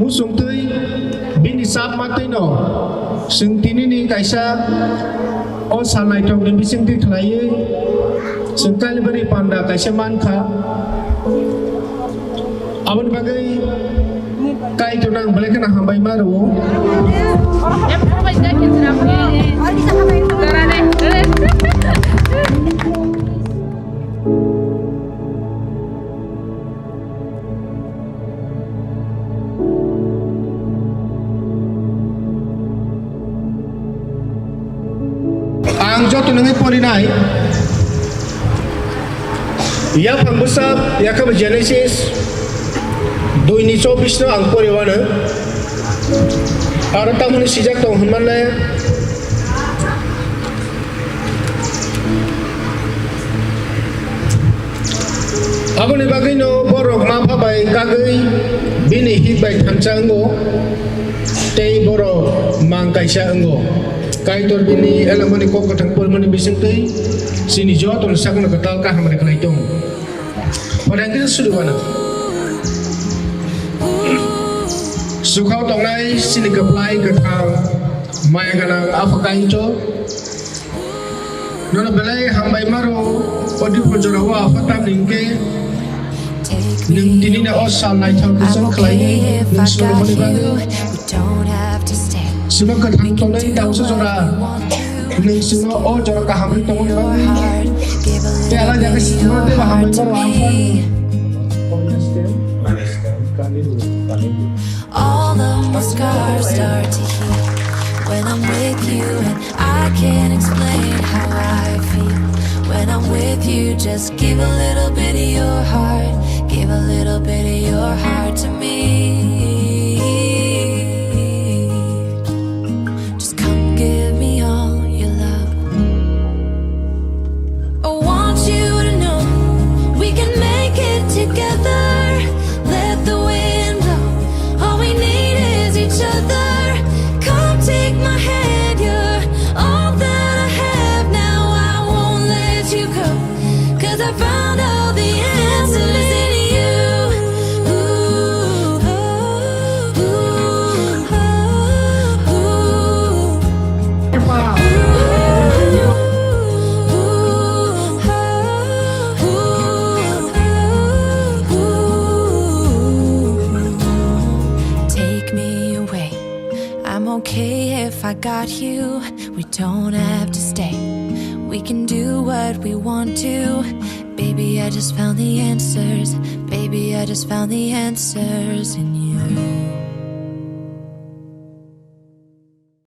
musung tui bini sap matui no sengtini ni kaisa o sanai tong ni bising ti thlai sengkali bari panda kaisa mangkha abon bagai kai tunang balik na hambai maru ang Jotono Hambai ya pambusap ya ka Genesis 2024 no ang poriwana ara tamuni sijak tong hanmanle aboni bagai no borok ma phabai kagai bini hit bai thanchango tei borok mang kaisa ango kai tor bini elamani ko ka thangpol mani bising tei sini Jotono sakna ka tal ka hamre kalai tong padang kita suduwana sukhau tong nai sini ka plai ka thang maya kana afakai to nono belai hambai maro podi pojora wa afatam ningke ning tini na osal naithotok so klai ning sulu mani bagai sebab ka thang tong nai tau so jora ning sino o jora ka hamri tong bagai te ala jaga sino te ba hambai maro afan all of my scars start to heal when I'm with you, and I can't explain how I feel when I'm with you. Just give a little bit of your heart, give a little bit of your heart to me. Just come give me all your love. I want you to know we can make it together. Let the wind blow, all we need is each other. Come take my hand, you're all that I have now. I won't let you go, 'cause I found all the answers in you. Ooh, ooh, ooh, take me away. I'm okay if I got you. We don't have to stay. We can do what we want to. Baby, I just found the answers. Baby, I just found the answers in you.